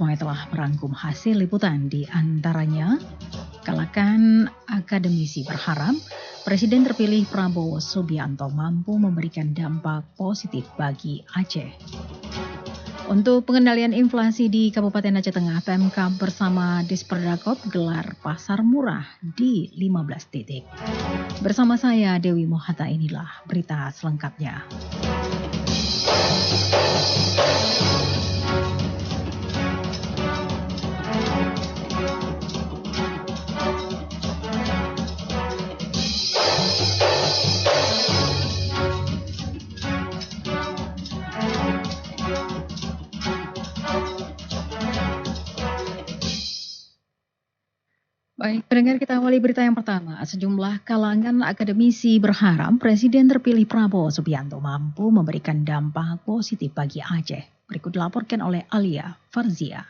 semuanya telah merangkum hasil liputan. Di antaranya, kalangan akademisi berharap Presiden terpilih Prabowo Subianto mampu memberikan dampak positif bagi Aceh. Untuk pengendalian inflasi di Kabupaten Aceh Tengah, Pemkab bersama Disperdakop gelar pasar murah di 15 titik. Bersama saya Dewi Mohata, inilah berita selengkapnya. Baik, pendengar, kita awali berita yang pertama. Sejumlah kalangan akademisi berharap Presiden terpilih Prabowo Subianto mampu memberikan dampak positif bagi Aceh. Berikut dilaporkan oleh Alia Farzia.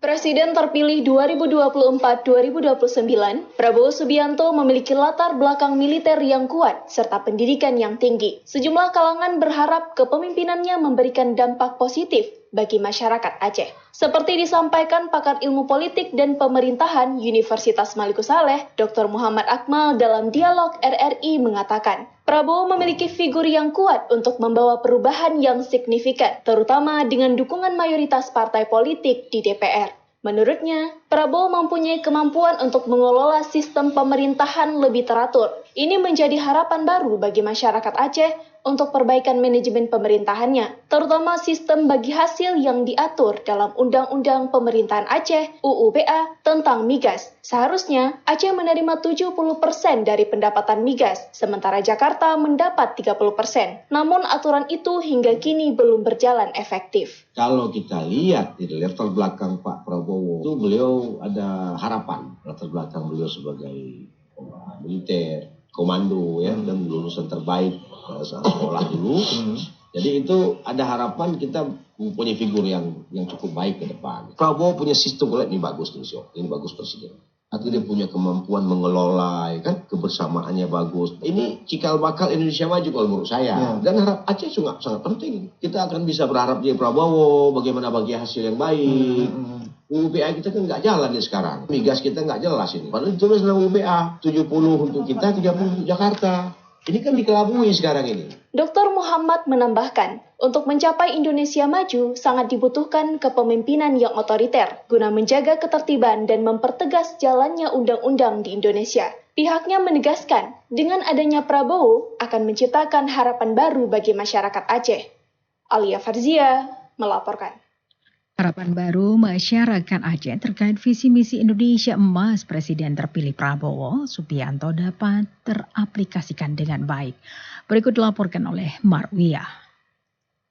Presiden terpilih 2024-2029, Prabowo Subianto memiliki latar belakang militer yang kuat serta pendidikan yang tinggi. Sejumlah kalangan berharap kepemimpinannya memberikan dampak positif bagi masyarakat Aceh. Seperti disampaikan pakar ilmu politik dan pemerintahan Universitas Maliku Saleh, Dr. Muhammad Akmal dalam dialog RRI mengatakan, Prabowo memiliki figur yang kuat untuk membawa perubahan yang signifikan, terutama dengan dukungan mayoritas partai politik di DPR. Menurutnya, Prabowo mempunyai kemampuan untuk mengelola sistem pemerintahan lebih teratur. Ini menjadi harapan baru bagi masyarakat Aceh untuk perbaikan manajemen pemerintahannya, terutama sistem bagi hasil yang diatur dalam Undang-Undang Pemerintahan Aceh (UUPA) tentang migas. Seharusnya Aceh menerima 70% dari pendapatan migas, sementara Jakarta mendapat 30%. Namun aturan itu hingga kini belum berjalan efektif. Kalau kita lihat di latar belakang Pak Prabowo, itu beliau ada harapan. Latar belakang beliau sebagai militer, komando ya, dan lulusan terbaik saat sekolah dulu. Jadi itu ada harapan kita mempunyai figur yang cukup baik ke depan. Prabowo punya sistem ini bagus nih, ini bagus presiden. Artinya dia punya kemampuan mengelola, ya kan, kebersamaannya bagus. Ini cikal bakal Indonesia maju kalau menurut saya. Dan harap Aceh sangat penting. Kita akan bisa berharap dia Prabowo, bagaimana bagi hasil yang baik. UUPA kita kan nggak jalan nih sekarang. Migas kita nggak jelas ini. Padahal ditulis dalam UUPA 70 untuk kita, 30 untuk Jakarta. Ini kan dikelabui sekarang ini. Dr. Muhammad menambahkan, untuk mencapai Indonesia maju sangat dibutuhkan kepemimpinan yang otoriter guna menjaga ketertiban dan mempertegas jalannya undang-undang di Indonesia. Pihaknya menegaskan, dengan adanya Prabowo akan menciptakan harapan baru bagi masyarakat Aceh. Alia Farzia melaporkan. Harapan baru masyarakat Aceh terkait visi misi Indonesia Emas Presiden terpilih Prabowo Subianto dapat teraplikasikan dengan baik. Berikut dilaporkan oleh Marwiyah.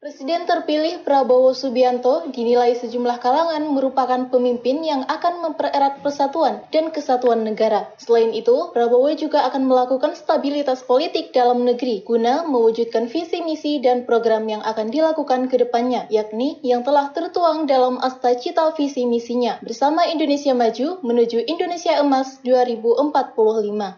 Presiden terpilih Prabowo Subianto dinilai sejumlah kalangan merupakan pemimpin yang akan mempererat persatuan dan kesatuan negara. Selain itu, Prabowo juga akan melakukan stabilitas politik dalam negeri guna mewujudkan visi misi dan program yang akan dilakukan ke depannya, yakni yang telah tertuang dalam Asta Cita visi misinya bersama Indonesia Maju menuju Indonesia Emas 2045.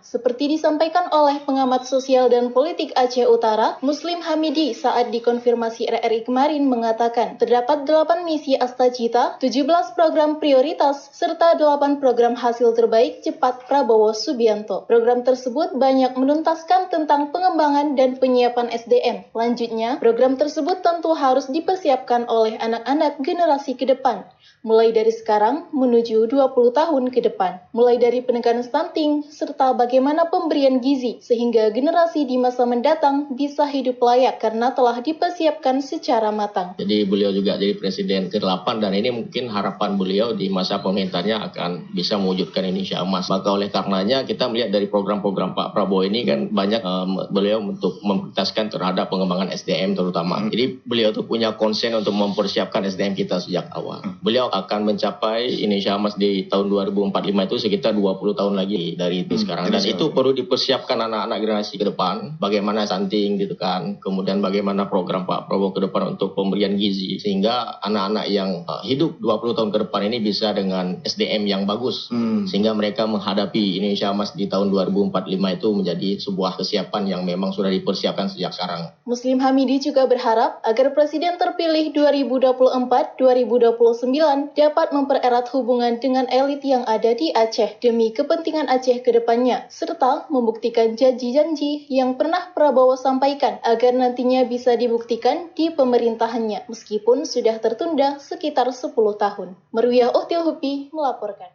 Seperti disampaikan oleh pengamat sosial dan politik Aceh Utara, Muslim Hamidi saat dikonfirmasi RRI kemarin mengatakan terdapat 8 misi Asta Cita, 17 program prioritas, serta 8 program hasil terbaik cepat Prabowo Subianto. Program tersebut banyak menuntaskan tentang pengembangan dan penyiapan SDM. Lanjutnya, program tersebut tentu harus dipersiapkan oleh anak-anak generasi ke depan, mulai dari sekarang menuju 20 tahun ke depan. Mulai dari penekanan stunting, serta bagaimana pemberian gizi, sehingga generasi di masa mendatang bisa hidup layak karena telah dipersiapkan secara matang. Jadi beliau juga jadi presiden ke-8 dan ini mungkin harapan beliau di masa pemerintahannya akan bisa mewujudkan Indonesia Emas. Maka oleh karenanya kita melihat dari program-program Pak Prabowo ini kan banyak beliau untuk memprioritaskan terhadap pengembangan SDM terutama. Jadi beliau tuh punya konsen untuk mempersiapkan SDM kita sejak awal. Beliau akan mencapai Indonesia Emas di tahun 2045 itu sekitar 20 tahun lagi dari itu sekarang. Dan itu perlu dipersiapkan anak-anak generasi ke depan. Bagaimana stunting gitu kan. Kemudian bagaimana program Pak Prabowo 20 ke depan untuk pemberian gizi, sehingga anak-anak yang hidup 20 tahun ke depan ini bisa dengan SDM yang bagus, sehingga mereka menghadapi Indonesia Emas di tahun 2045 itu menjadi sebuah kesiapan yang memang sudah dipersiapkan sejak sekarang. Muslim Hamidi juga berharap agar Presiden terpilih 2024-2029 dapat mempererat hubungan dengan elit yang ada di Aceh demi kepentingan Aceh ke depannya, serta membuktikan janji-janji yang pernah Prabowo sampaikan agar nantinya bisa dibuktikan di pemerintahannya, meskipun sudah tertunda sekitar 10 tahun. Meruya Uhtil Hupi melaporkan.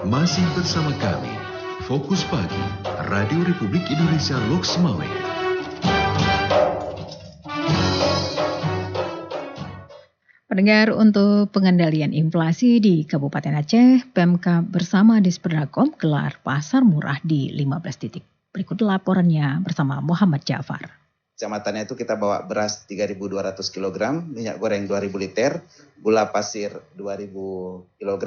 Masih bersama kami, Fokus Pagi, Radio Republik Indonesia Loks Maweng. Pendengar, untuk pengendalian inflasi di Kabupaten Aceh, Pemkab bersama Disperdagkom gelar pasar murah di 15 titik. Berikut laporannya bersama Muhammad Ja'far. Kecamatannya itu kita bawa beras 3.200 kg, minyak goreng 2.000 liter, gula pasir 2.000 kg,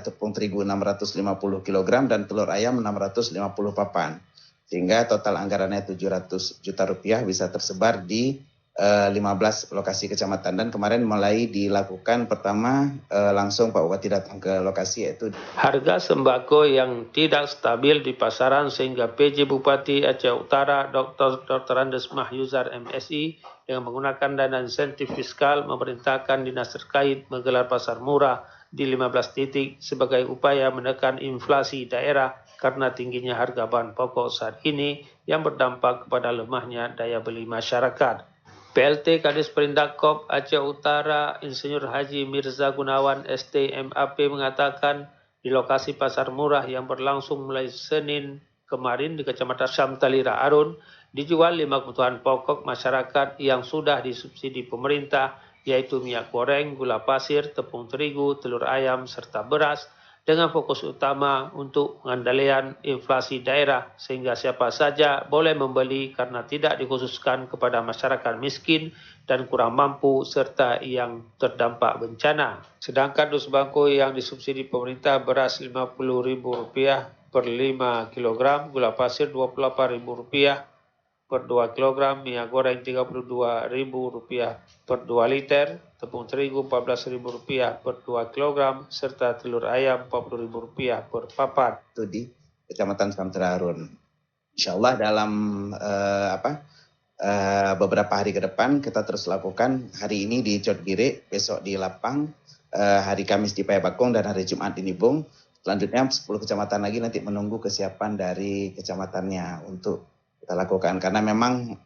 tepung terigu 650 kg, dan telur ayam 650 papan. Sehingga total anggarannya 700 juta rupiah bisa tersebar di 15 lokasi kecamatan. Dan kemarin mulai dilakukan pertama langsung Pak Bupati datang ke lokasi, yaitu harga sembako yang tidak stabil di pasaran, sehingga PJ Bupati Aceh Utara Dr. Andes Mahyuzar MSI dengan menggunakan dana insentif fiskal memerintahkan dinas terkait menggelar pasar murah di 15 titik sebagai upaya menekan inflasi daerah karena tingginya harga bahan pokok saat ini yang berdampak kepada lemahnya daya beli masyarakat. PLT Kadis Perindakop Aceh Utara Insinyur Haji Mirza Gunawan STMAP mengatakan di lokasi pasar murah yang berlangsung mulai Senin kemarin di Kecamatan Syamtalira Arun dijual 5 kebutuhan pokok masyarakat yang sudah disubsidi pemerintah, yaitu minyak goreng, gula pasir, tepung terigu, telur ayam, serta beras, dengan fokus utama untuk pengendalian inflasi daerah, sehingga siapa saja boleh membeli karena tidak dikhususkan kepada masyarakat miskin dan kurang mampu serta yang terdampak bencana. Sedangkan dus bangko yang disubsidi pemerintah beras Rp50.000 per 5 kg, gula pasir Rp28.000 per 2 kg, minyak goreng Rp32.000 per 2 liter, tepung terigu Rp14.000 per 2 kg, serta telur ayam Rp40.000 per papan. itu di Kecamatan Syamtalira Arun. Insya Allah dalam beberapa hari ke depan kita terus lakukan, hari ini di Cotgire, besok di Lapang, hari Kamis di Payabakong, dan hari Jumat di Nibung. Selanjutnya 10 kecamatan lagi nanti menunggu kesiapan dari kecamatannya untuk kita lakukan, karena memang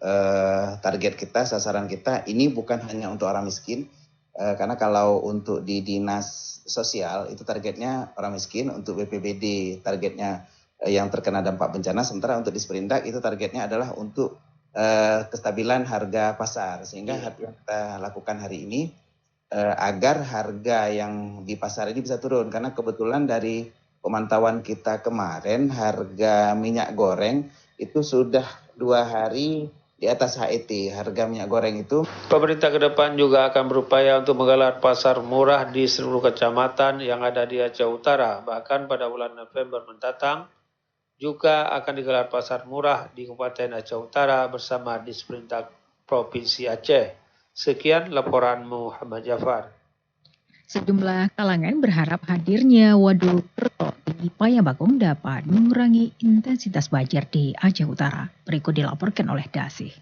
target kita, sasaran kita ini bukan hanya untuk orang miskin, karena kalau untuk di dinas sosial itu targetnya orang miskin, untuk BPBD targetnya yang terkena dampak bencana, sementara untuk Disperindak itu targetnya adalah untuk kestabilan harga pasar, sehingga yang kita lakukan hari ini agar harga yang di pasar ini bisa turun, karena kebetulan dari pemantauan kita kemarin harga minyak goreng itu sudah 2 hari di atas HET, harga minyak goreng itu. Pemerintah ke depan juga akan berupaya untuk menggelar pasar murah di seluruh kecamatan yang ada di Aceh Utara. Bahkan pada bulan November mendatang juga akan digelar pasar murah di Kabupaten Aceh Utara bersama Disperindak Provinsi Aceh. Sekian laporan Muhammad Ja'far. Sejumlah kalangan berharap hadirnya Waduk Kerto di Payabakong dapat mengurangi intensitas banjir di Aceh Utara. Berikut dilaporkan oleh Dasih.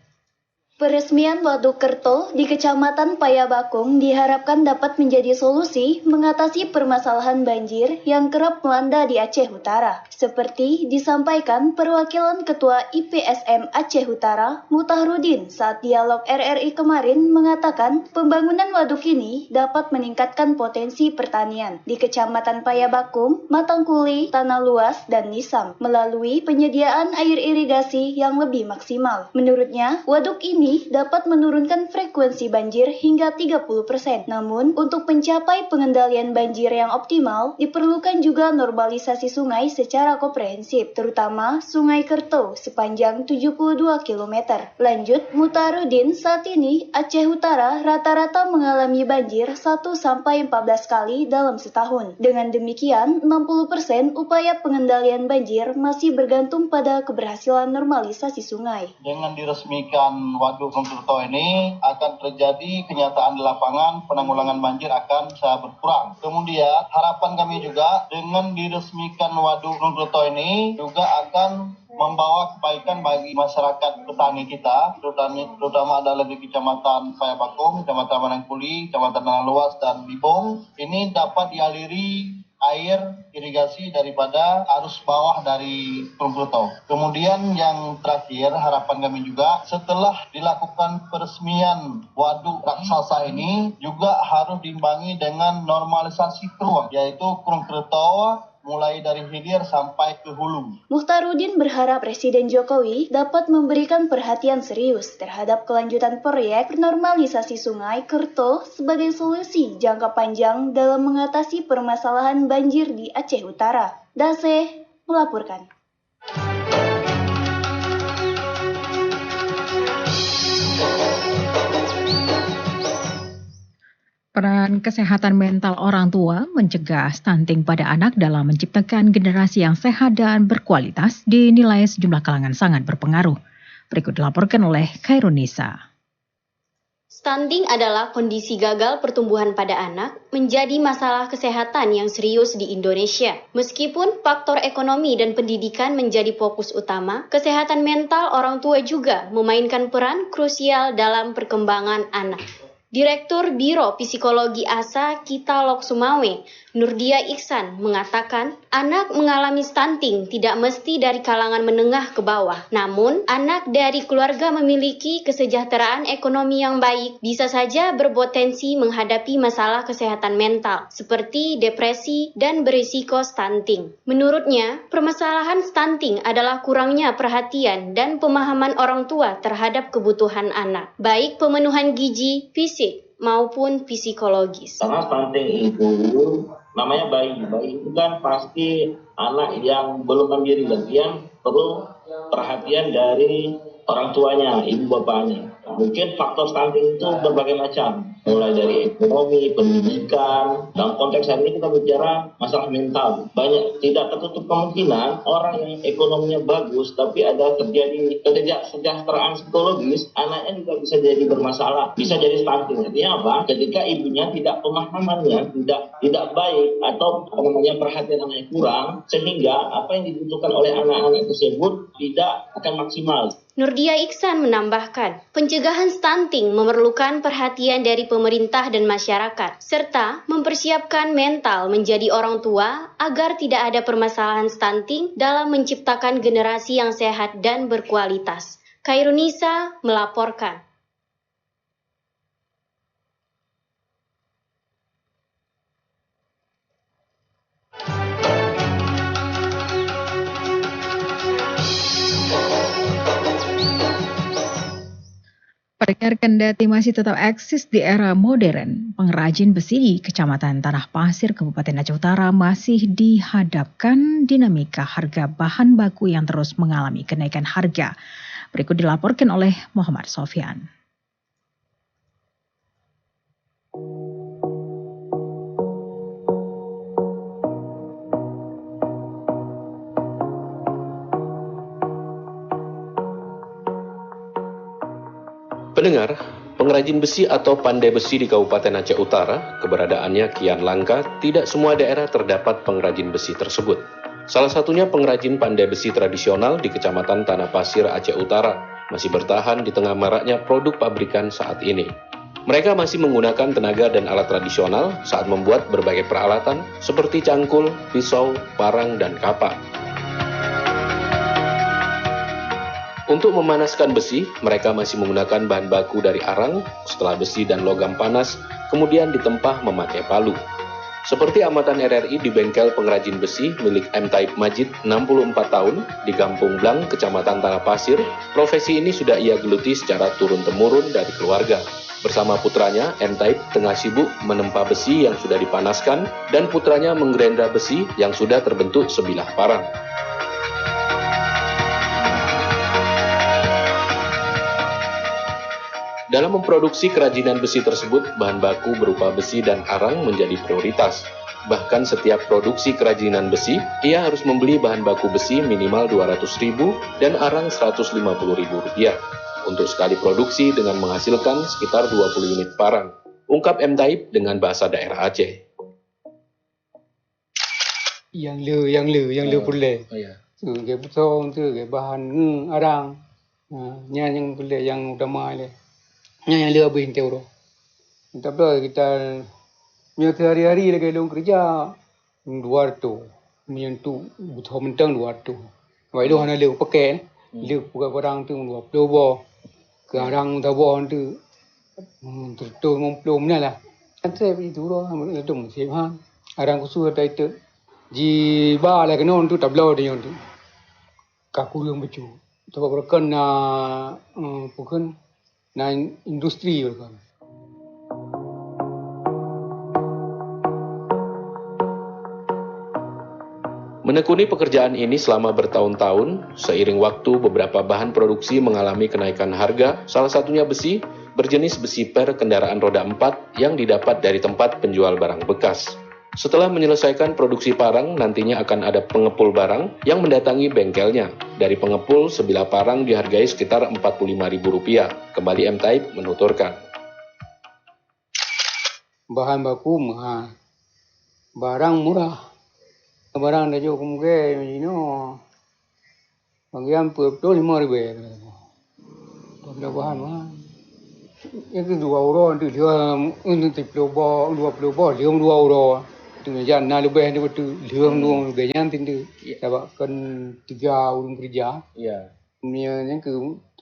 Peresmian Waduk Kerto di Kecamatan Payabakong diharapkan dapat menjadi solusi mengatasi permasalahan banjir yang kerap melanda di Aceh Utara. Seperti disampaikan perwakilan Ketua IPSM Aceh Utara, Mutahrudin, saat dialog RRI kemarin mengatakan pembangunan waduk ini dapat meningkatkan potensi pertanian di Kecamatan Payabakong, Matangkuli, Tanah Luas, dan Nisam melalui penyediaan air irigasi yang lebih maksimal. Menurutnya, waduk ini dapat menurunkan frekuensi banjir hingga 30%. Namun, untuk mencapai pengendalian banjir yang optimal, diperlukan juga normalisasi sungai secara komprehensif, terutama Sungai Kerto sepanjang 72 km. Lanjut, Mutahrudin, saat ini Aceh Utara rata-rata mengalami banjir 1-14 kali dalam setahun. Dengan demikian, 60% upaya pengendalian banjir masih bergantung pada keberhasilan normalisasi sungai. Dengan diresmikan waduk waduk Krungkerto ini akan terjadi kenyataan di lapangan, penanggulangan banjir akan bisa berkurang. Kemudian harapan kami juga dengan diresmikan waduk Krungkerto ini juga akan membawa kebaikan bagi masyarakat petani kita, terutama adalah di Kecamatan Payabakung, Kecamatan Manangkuli, Kecamatan Tanah Luas, dan Libong. Ini dapat dialiri air irigasi daripada arus bawah dari Krungkerto. Kemudian yang terakhir, harapan kami juga setelah dilakukan peresmian waduk raksasa ini juga harus diimbangi dengan normalisasi kruang, yaitu Krungkerto mulai dari hilir sampai ke hulu. Muhtarudin berharap Presiden Jokowi dapat memberikan perhatian serius terhadap kelanjutan proyek normalisasi Sungai Kerto sebagai solusi jangka panjang dalam mengatasi permasalahan banjir di Aceh Utara. Dase melaporkan. Peran kesehatan mental orang tua mencegah stunting pada anak dalam menciptakan generasi yang sehat dan berkualitas dinilai sejumlah kalangan sangat berpengaruh. Berikut dilaporkan oleh Khairunisa. Stunting adalah kondisi gagal pertumbuhan pada anak menjadi masalah kesehatan yang serius di Indonesia. Meskipun faktor ekonomi dan pendidikan menjadi fokus utama, kesehatan mental orang tua juga memainkan peran krusial dalam perkembangan anak. Direktur Biro Psikologi ASA Kita Lok Sumawe, Nurdia Iksan, mengatakan anak mengalami stunting tidak mesti dari kalangan menengah ke bawah. Namun, anak dari keluarga memiliki kesejahteraan ekonomi yang baik bisa saja berpotensi menghadapi masalah kesehatan mental, seperti depresi dan berisiko stunting. Menurutnya, permasalahan stunting adalah kurangnya perhatian dan pemahaman orang tua terhadap kebutuhan anak, baik pemenuhan gizi, fisik, maupun psikologis. Karena stunting itu namanya bayi itu kan pasti anak yang belum mandiri dan yang perlu perhatian dari orang tuanya, ibu bapaknya. Mungkin faktor stunting itu berbagai macam, mulai dari ekonomi, pendidikan. Dalam konteks hari ini kita bicara masalah mental. Banyak tidak tertutup kemungkinan orang yang ekonominya bagus tapi ada terjadi ketidaksejahteraaan psikologis, anaknya juga bisa jadi bermasalah, bisa jadi stunting. Artinya apa? Ketika ibunya tidak pemahamannya tidak baik atau perhatian anaknya kurang, sehingga apa yang dibutuhkan oleh anak-anak tersebut tidak akan maksimal. Nurdia Iksan menambahkan, pencegahan stunting memerlukan perhatian dari pemerintah dan masyarakat, serta mempersiapkan mental menjadi orang tua agar tidak ada permasalahan stunting dalam menciptakan generasi yang sehat dan berkualitas. Khairunisa melaporkan. Pendengar, kendati masih tetap eksis di era modern, pengrajin besi di Kecamatan Tanah Pasir, Kabupaten Aceh Utara masih dihadapkan dinamika harga bahan baku yang terus mengalami kenaikan harga. Berikut dilaporkan oleh Muhammad Sofyan. Pendengar, pengrajin besi atau pandai besi di Kabupaten Aceh Utara, keberadaannya kian langka, tidak semua daerah terdapat pengrajin besi tersebut. Salah satunya pengrajin pandai besi tradisional di Kecamatan Tanah Pasir, Aceh Utara, masih bertahan di tengah maraknya produk pabrikan saat ini. Mereka masih menggunakan tenaga dan alat tradisional saat membuat berbagai peralatan seperti cangkul, pisau, parang, dan kapak. Untuk memanaskan besi, mereka masih menggunakan bahan baku dari arang, setelah besi dan logam panas, kemudian ditempah memakai palu. Seperti amatan RRI di bengkel pengrajin besi milik M-Type Majid, 64 tahun, di Kampung Blang, Kecamatan Tanah Pasir, profesi ini sudah ia geluti secara turun-temurun dari keluarga. Bersama putranya, M-Type tengah sibuk menempa besi yang sudah dipanaskan, dan putranya menggerendra besi yang sudah terbentuk sebilah parang. Dalam memproduksi kerajinan besi tersebut, bahan baku berupa besi dan arang menjadi prioritas. Bahkan setiap produksi kerajinan besi, ia harus membeli bahan baku besi minimal Rp200.000 dan arang Rp150.000. untuk sekali produksi dengan menghasilkan sekitar 20 unit parang. Ungkap M. Taib dengan bahasa daerah Aceh. Yang le boleh. Ke betul tu ke bahan arang. Yang boleh yang utama le. Yang le abin teuro. Tapi kita hari-hari lagi long kerja luar tu. Menyentuh betul mentang luar tu. Vậy luôn là liều pakai liều buka barang tu luar plobo ke arang tawon tu tu ngomplom ni lah. Saya itu loh itu mesti ha arang kusur dah itu ji ba la kenon tu tablo dia tu kaku yang becu. Sebab berkan na bukan na industri berkan. Menekuni pekerjaan ini selama bertahun-tahun, seiring waktu beberapa bahan produksi mengalami kenaikan harga, salah satunya besi, berjenis besi per kendaraan roda 4 yang didapat dari tempat penjual barang bekas. Setelah menyelesaikan produksi parang, nantinya akan ada pengepul barang yang mendatangi bengkelnya. Dari pengepul, sebilah parang dihargai sekitar Rp45.000. Kembali M. Taib menuturkan. Bahan baku mahal, barang murah. Barang dah jauh mungkin ini, bagian Rp25.000. Tapi bahan mahal. Itu €2 tu dia untuk €20 dia €2. Tu jangan nak lebih ni betul dia €2 jangan tindu. Dapatkan 3 orang kerja. Ya. Ni yang ke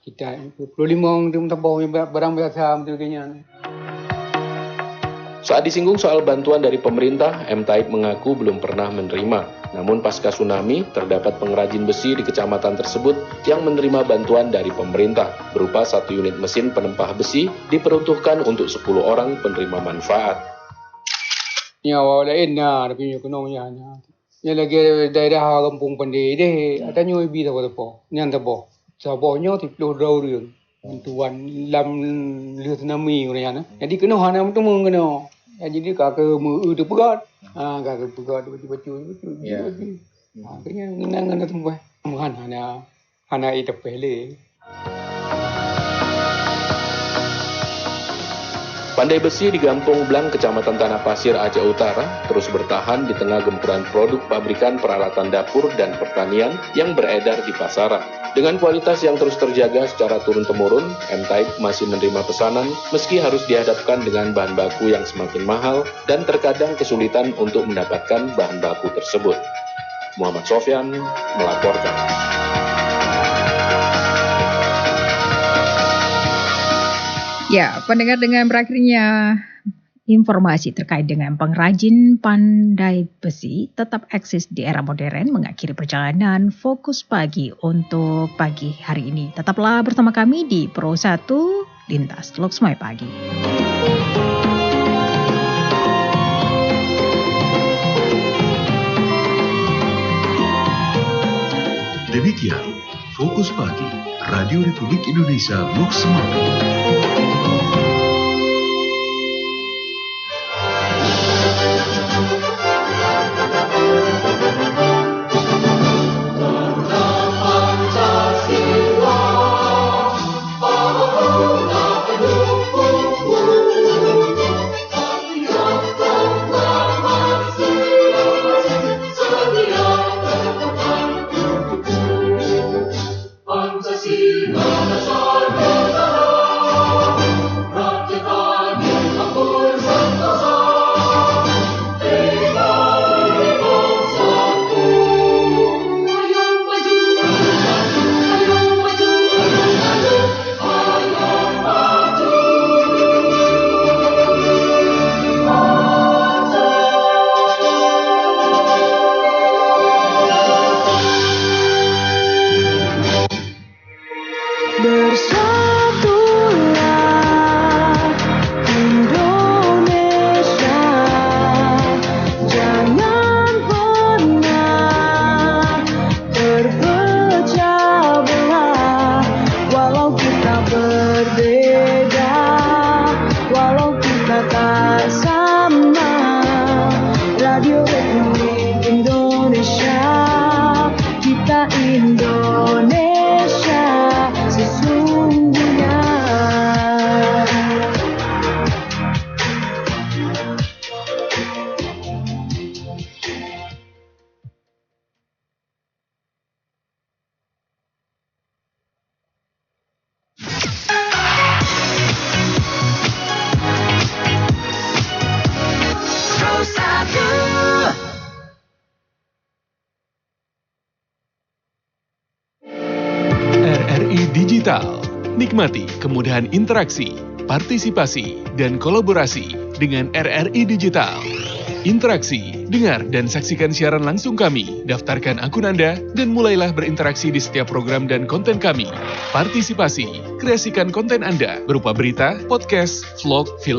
kita €25 tu tambah barang biasa betul kayaknya. Saat disinggung soal bantuan dari pemerintah, M. Taib mengaku belum pernah menerima. Namun pasca tsunami, terdapat pengrajin besi di kecamatan tersebut yang menerima bantuan dari pemerintah, berupa 1 unit mesin penempah besi diperuntukkan untuk 10 orang penerima manfaat. Ni awal lain tapi ekonominya. Yang lagi daerah kampung Pandai deh, ada nyoy bi tapo. Nyan tapo. Sabonya tiplo daurun. Bantuan lam lihat tsunami orang jadi kena hana tu mengena. Jadi kakak tu pegat. Kakak pegat baca. Ya. Kena ngena tempat. Hana itu pele. Pandai Besi di Gampung Blang, Kecamatan Tanah Pasir, Aceh Utara, terus bertahan di tengah gempuran produk pabrikan peralatan dapur dan pertanian yang beredar di pasaran. Dengan kualitas yang terus terjaga secara turun-temurun, M. Taib masih menerima pesanan meski harus dihadapkan dengan bahan baku yang semakin mahal dan terkadang kesulitan untuk mendapatkan bahan baku tersebut. Muhammad Sofyan melaporkan. Ya, pendengar, dengan berakhirnya informasi terkait dengan pengrajin pandai besi tetap eksis di era modern mengakhiri perjalanan Fokus Pagi untuk pagi hari ini. Tetaplah bersama kami di Pro 1 Lintas Loksmai Pagi. Demikian Fokus Pagi Radio Republik Indonesia Loksmai. Digital. Nikmati kemudahan interaksi, partisipasi, dan kolaborasi dengan RRI Digital. Interaksi, dengar dan saksikan siaran langsung kami, daftarkan akun Anda, dan mulailah berinteraksi di setiap program dan konten kami. Partisipasi, kreasikan konten Anda berupa berita, podcast, vlog, film,